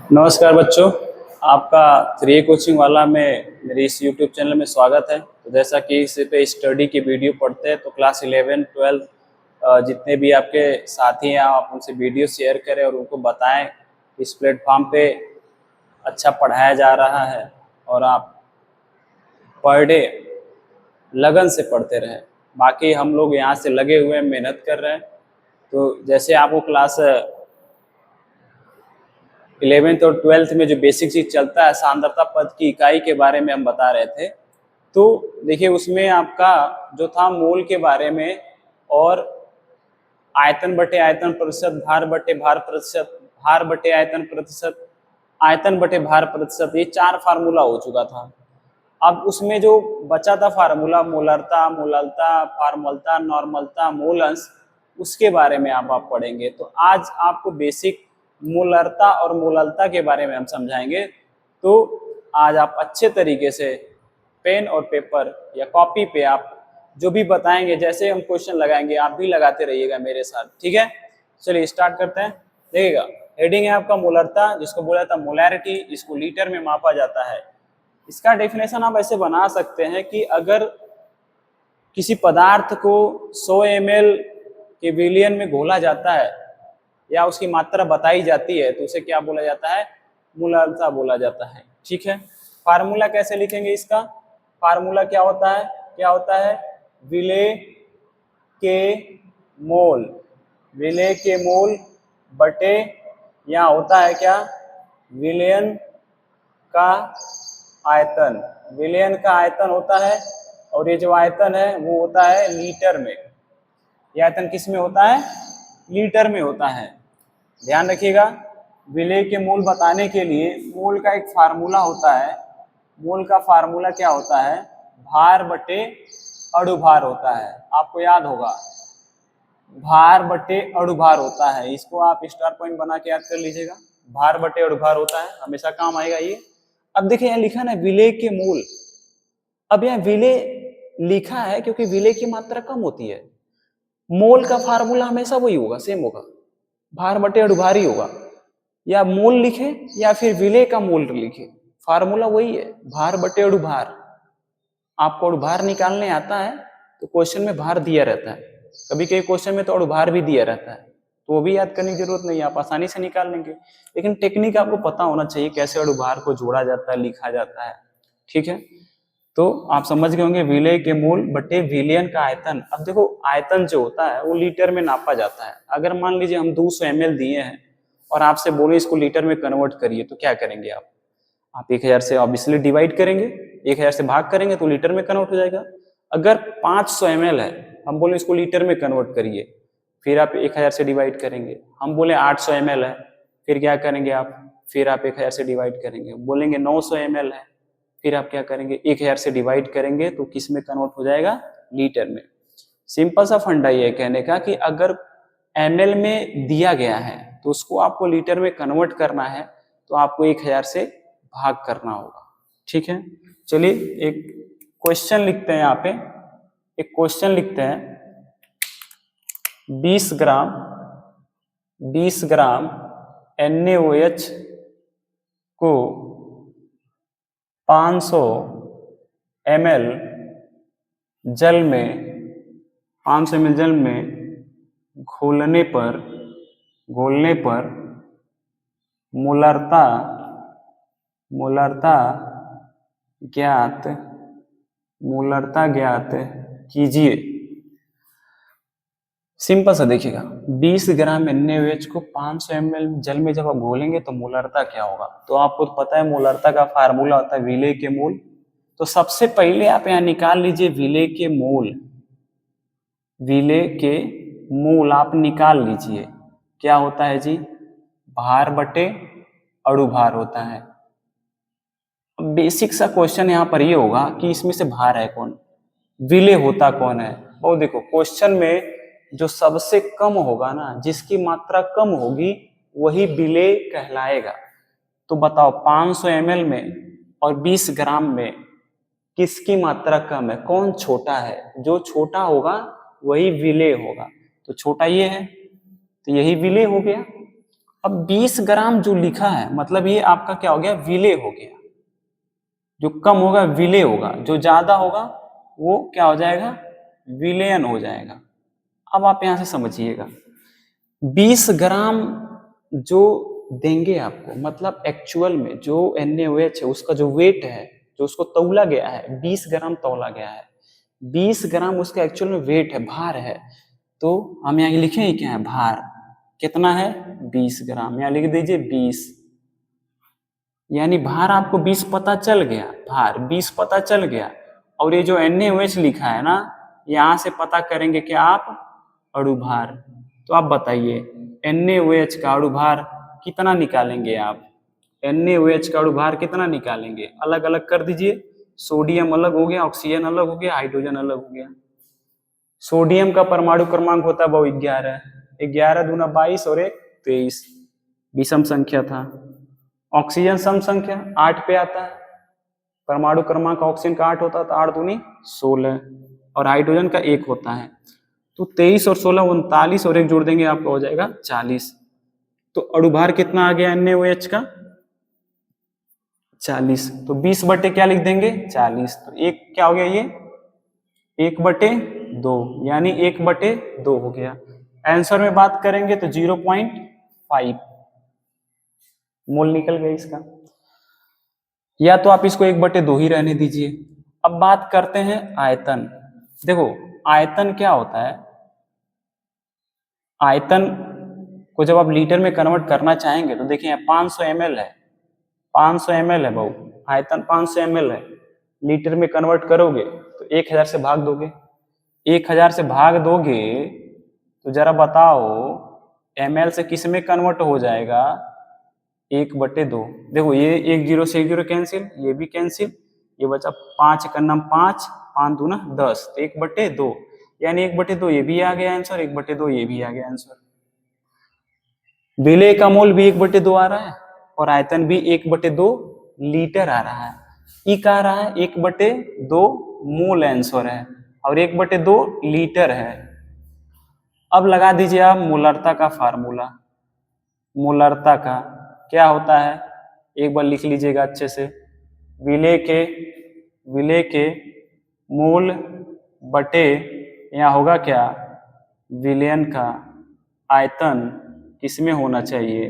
नमस्कार बच्चों, आपका 3A कोचिंग वाला में मेरे इस YouTube चैनल में स्वागत है। तो जैसा कि इस पे स्टडी की वीडियो पढ़ते हैं तो क्लास 11, 12 जितने भी आपके साथी हैं आप उनसे वीडियो शेयर करें और उनको बताएं इस प्लेटफॉर्म पे अच्छा पढ़ाया जा रहा है और आप पर डे लगन से पढ़ते रहें। बाकी हम लोग यहाँ से लगे हुए हैं, मेहनत कर रहे हैं। तो जैसे आपको क्लास 11th और 12th में जो बेसिक चीज चलता है, सांद्रता पद की इकाई के बारे में हम बता रहे थे। तो देखिए उसमें आपका जो था मोल के बारे में और आयतन बटे आयतन प्रतिशत, भार बटे भार प्रतिशत, भार बटे आयतन प्रतिशत, आयतन बटे भार प्रतिशत, ये 4 फार्मूला हो चुका था। अब उसमें जो बचा था फार्मूला मोलरता, मोललता, फार्मलता, नॉर्मलता, मोल अंश, उसके बारे में आप पढ़ेंगे। तो आज आपको बेसिक मोलरता और मोललता के बारे में हम समझाएंगे। तो आज आप अच्छे तरीके से पेन और पेपर या कॉपी पे आप जो भी बताएंगे, जैसे हम क्वेश्चन लगाएंगे आप भी लगाते रहिएगा मेरे साथ, ठीक है। चलिए स्टार्ट करते हैं। देखिएगा हेडिंग है आपका मोलरता, जिसको बोला था मोलैरिटी, इसको लीटर में मापा जाता है। इसका डेफिनेशन आप ऐसे बना सकते हैं कि अगर किसी पदार्थ को 100 ml के विलियन में घोला जाता है या उसकी मात्रा बताई जाती है तो उसे क्या बोला जाता है, मोलरता बोला जाता है, ठीक है। फार्मूला कैसे लिखेंगे इसका, फार्मूला क्या होता है विलेय के मोल, विलेय के मोल बटे यहाँ होता है क्या, विलयन का आयतन, विलयन का आयतन होता है। और ये जो आयतन है वो होता है लीटर में। ये आयतन किस में होता है, लीटर में होता है। ध्यान रखिएगा, विलेय के मोल बताने के लिए मोल का एक फार्मूला होता है। मोल का फार्मूला क्या होता है, भार बटे अणुभार होता है। आपको याद होगा भार बटे अणुभार होता है, इसको आप स्टार पॉइंट बना के याद कर लीजिएगा। भार बटे अणुभार होता है, हमेशा काम आएगा ये। अब देखिए यहाँ लिखा ना विलेय के मोल, अब यहाँ विलेय लिखा है क्योंकि विलेय की मात्रा कम होती है। मोल का फार्मूला हमेशा वही होगा, सेम होगा, भार बटे अणुभार ही होगा। या मोल लिखे या फिर विलेय का मोल लिखे, फार्मूला वही है, भार बटे अणुभार। आपको अणुभार निकालने आता है तो क्वेश्चन में भार दिया रहता है, कभी कभी क्वेश्चन में तो अणुभार भी दिया रहता है, तो वो भी याद करने की जरूरत नहीं है, आप आसानी से निकाल लेंगे। लेकिन टेक्निक आपको पता होना चाहिए कैसे अणुभार को जोड़ा जाता है, लिखा जाता है, ठीक है। तो आप समझ गए होंगे विलेय के मोल बटे विलयन का आयतन। अब देखो आयतन जो होता है वो लीटर में नापा जाता है। अगर मान लीजिए हम 200 ml दिए हैं और आपसे बोले इसको लीटर में कन्वर्ट करिए, तो क्या करेंगे आप 1000 से ऑब्वियसली डिवाइड करेंगे, 1000 से भाग करेंगे तो लीटर में कन्वर्ट हो जाएगा। अगर 500 ml है, हम बोले इसको लीटर में कन्वर्ट करिए, फिर आप 1000 से डिवाइड करेंगे। हम बोले 800 ml है, फिर क्या करेंगे आप, फिर आप 1000 से डिवाइड करेंगे। बोलेंगे 900 ml है, फिर आप क्या करेंगे 1000 से डिवाइड करेंगे, तो किस में कन्वर्ट हो जाएगा, लीटर में। सिंपल सा फंडा ये कहने का कि अगर ml में दिया गया है तो उसको आपको लीटर में कन्वर्ट करना है, तो आपको 1000 से भाग करना होगा, ठीक है। चलिए एक क्वेश्चन लिखते हैं, यहाँ पे एक क्वेश्चन लिखते हैं। 20 ग्राम NaOH को 500 ml जल में 500 ml जल में घोलने पर मोलरता ज्ञात कीजिए। सिंपल सा देखिएगा, 20 ग्राम NaOH को 500 ml जल में जब आप घोलेंगे तो मोलरता क्या होगा, तो आपको पता है मोलरता का फार्मूला होता है विलेय के मोल। तो सबसे पहले आप यहाँ निकाल लीजिए विलेय के मोल, विलेय के मोल आप निकाल लीजिए। क्या होता है जी, भार बटे अणुभार होता है। बेसिक सा क्वेश्चन यहाँ पर ये होगा कि इसमें से भार है कौन, विलेय होता कौन है। और देखो क्वेश्चन में जो सबसे कम होगा ना, जिसकी मात्रा कम होगी वही विलेय कहलाएगा। तो बताओ 500 ml में और 20 ग्राम में किसकी मात्रा कम है, कौन छोटा है, जो छोटा होगा वही विलेय होगा। तो छोटा ये है, तो यही विलेय हो गया। अब 20 ग्राम जो लिखा है मतलब ये आपका क्या हो गया, विलेय हो गया। जो कम होगा विलेय होगा, जो ज्यादा होगा वो क्या हो जाएगा, विलेयन हो जाएगा। अब आप यहां से समझिएगा, 20 ग्राम जो देंगे आपको, मतलब एक्चुअल में जो NaOH है उसका जो वेट है, जो उसको तौला गया है, 20 ग्राम तौला गया है, 20 ग्राम उसका एक्चुअल में वेट है, भार है। तो हम यहाँ लिखेंगे क्या है, भार कितना है, 20 ग्राम, यहाँ लिख दीजिए 20। यानी भार आपको 20 पता चल गया, भार 20 पता चल गया। और ये जो NaOH लिखा है ना, यहां से पता करेंगे कि आप अणुभार। तो आप बताइए NaOH का अणुभार कितना निकालेंगे आप, NaOH का अणुभार कितना निकालेंगे, अलग अलग कर दीजिए। सोडियम अलग हो गया, ऑक्सीजन अलग हो गया, हाइड्रोजन अलग हो गया। सोडियम का परमाणु क्रमांक होता है वो 11, 11 दूना 22 और 1 23, विषम संख्या था। ऑक्सीजन सम संख्या 8 पे आता है, परमाणु क्रमांक ऑक्सीजन का 8 होता है, तो 8 दूनी 16 और हाइड्रोजन का 1 होता है। तो 23 और 16 39 और 1 जोड़ देंगे आपका हो जाएगा 40। तो अणुभार कितना आ गया NaOH का, 40। तो 20 बटे क्या लिख देंगे, 40। तो एक क्या हो गया, ये 1/2, यानी 1/2 हो गया। आंसर में बात करेंगे तो 0.5 मोल निकल गया इसका, या तो आप इसको 1/2 ही रहने दीजिए। अब बात करते हैं आयतन। देखो आयतन क्या होता है, आयतन को जब आप लीटर में कन्वर्ट करना चाहेंगे तो देखिए 500 ml है, 500 ml है भाऊ, आयतन 500 ml है, लीटर में कन्वर्ट करोगे तो 1000 से भाग दोगे, 1000 से भाग दोगे तो जरा बताओ ml से किस में कन्वर्ट हो जाएगा, 1/2। देखो ये 1 0 से 1 0 कैंसिल, ये भी कैंसिल, ये बचा 5 का नाम 5, 5 दूना 10, तो 1/2, यानी 1/2 ये भी आ गया आंसर, 1/2 ये भी आ गया आंसर। विलेय का मोल भी 1/2 आ रहा है और आयतन भी 1/2 लीटर आ रहा है। ई का आ रहा है 1/2 मोल आंसर है और 1/2 लीटर है। अब लगा दीजिए आप मोलरता का फार्मूला। मोलरता का क्या होता है, एक बार लिख लीजिएगा अच्छे से, विलेय के मोल बटे यहाँ होगा क्या, विलयन का आयतन किसमें होना चाहिए,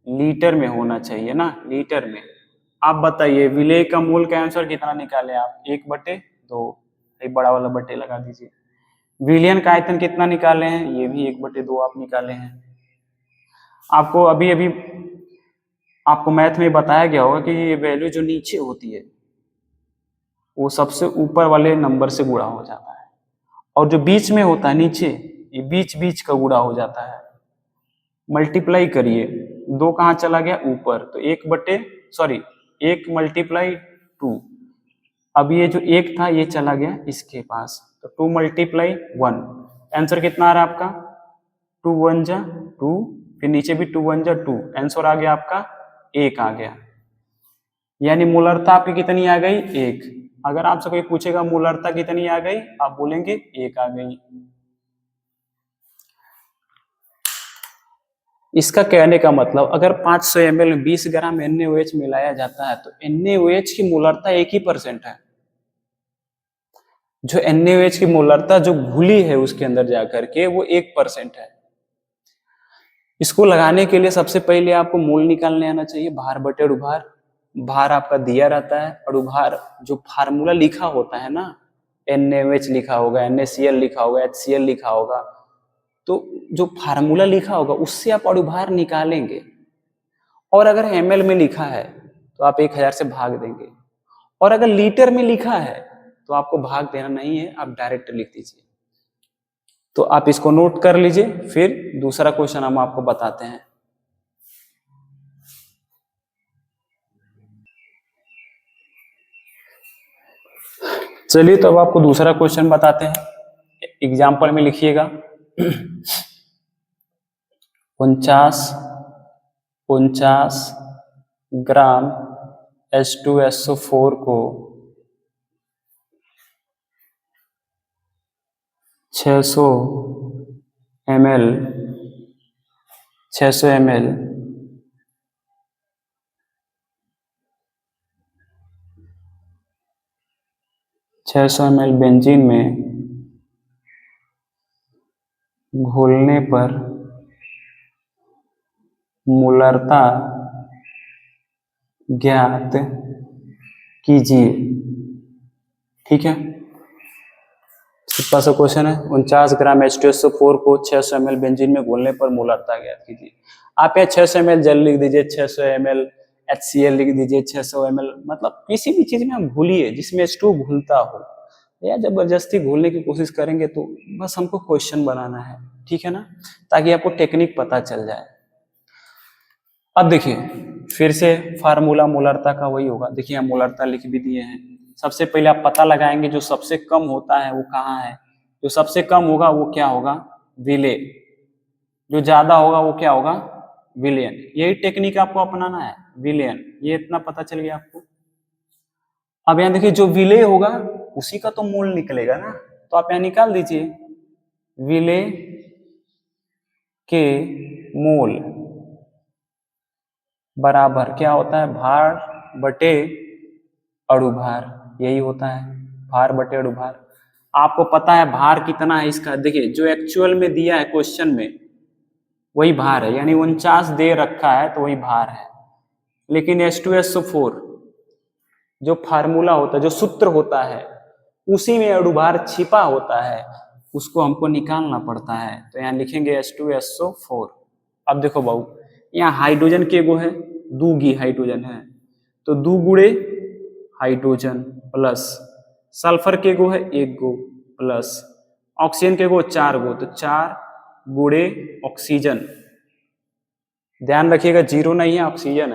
लीटर में होना चाहिए ना, लीटर में। आप बताइए विलेय का मोल का आंसर कितना निकाले आप, 1/2, एक बड़ा वाला बटे लगा दीजिए। विलयन का आयतन कितना निकाले हैं, ये भी 1/2 आप निकाले हैं। आपको अभी अभी आपको मैथ में बताया गया होगा कि ये वैल्यू जो नीचे होती है वो सबसे ऊपर वाले नंबर से गुणा हो जाता है, और जो बीच में होता है नीचे, ये बीच बीच का गुणा हो जाता है। मल्टीप्लाई करिए, 2 कहाँ चला गया ऊपर, तो 1 × 2। अब ये जो 1 था ये चला गया इसके पास, तो 2 × 1, आंसर कितना आ रहा है आपका, 2 1 जा 2, फिर नीचे भी 2 1 जा 2, आंसर आ गया आपका 1 आ गया। यानी मोलरता आपकी कितनी आ गई, 1। अगर आपसे कोई पूछेगा मोलरता कितनी आ गई, आप बोलेंगे 1 आ गई। इसका कहने का मतलब अगर 500 ml में 20 ग्राम NaOH मिलाया जाता है तो NaOH की मोलरता 1% है। जो NaOH की मोलरता जो घुली है उसके अंदर जाकर के वो 1% है। इसको लगाने के लिए सबसे पहले आपको मोल निकालने आना चाहिए, भार बटे अणुभार। भार आपका दिया रहता है, अणुभार जो फार्मूला लिखा होता है ना, NaOH लिखा होगा, NaCl लिखा होगा, HCl लिखा होगा, तो जो फार्मूला लिखा होगा उससे आप अणुभार निकालेंगे। और अगर ml में लिखा है तो आप 1000 से भाग देंगे, और अगर लीटर में लिखा है तो आपको भाग देना नहीं है, आप डायरेक्ट लिख दीजिए। तो आप इसको नोट कर लीजिए, फिर दूसरा क्वेश्चन हम आपको बताते हैं। चलिए तो अब आपको दूसरा क्वेश्चन बताते हैं, एग्जाम्पल में लिखिएगा। 49 ग्राम H2SO4 को 600 ml 600 ml 600 ml बेंजीन में घोलने पर मोलरता ज्ञात कीजिए। ठीक है, सिंपल सा क्वेश्चन है। 49 ग्राम H2SO4 को 600 ml बेंजीन में घोलने पर मोलरता ज्ञात कीजिए। आप यहाँ 600 ml जल लिख दीजिए, 600 ml HCl लिख दीजिए, 600 ml, मतलब किसी भी चीज में हम घोलिए जिसमें H2 घुलता हो, या जबरदस्ती घोलने की कोशिश करेंगे तो बस हमको क्वेश्चन बनाना है। ठीक है ना, ताकि आपको टेक्निक पता चल जाए। अब देखिए फिर से फार्मूला मोलरता का वही होगा। देखिए हम मोलरता लिख भी दिए हैं। सबसे पहले आप पता लगाएंगे जो सबसे कम होता है वो कहाँ है। जो सबसे कम होगा वो क्या होगा, विले। जो ज्यादा होगा वो क्या होगा, विलियन। यही टेक्निक आपको अपनाना है, विलियन। ये इतना पता चल गया आपको। अब यहाँ देखिए जो विले होगा उसी का तो मोल निकलेगा ना, तो आप यहाँ निकाल दीजिए विले के मोल बराबर क्या होता है, भार बटे अणुभार। यही होता है, भार बटे अणुभार। आपको पता है भार कितना है इसका। देखिए जो एक्चुअल में दिया है क्वेश्चन में वही भार है, यानी 49 दे रखा है तो वही भार है। लेकिन H2SO4 जो फार्मूला होता है, जो सूत्र होता है, उसी में अणुभार छिपा होता है, उसको हमको निकालना पड़ता है। तो यहाँ लिखेंगे H2SO4। अब देखो बाबू, यहाँ हाइड्रोजन के गो है, दूगी हाइड्रोजन है, तो दू गुणे हाइड्रोजन प्लस सल्फर के गो है एक गो प्लस ऑक्सीजन के गो 4 गो, तो 4 गुणे ऑक्सीजन। ध्यान रखिएगा जीरो नहीं है, ऑक्सीजन है।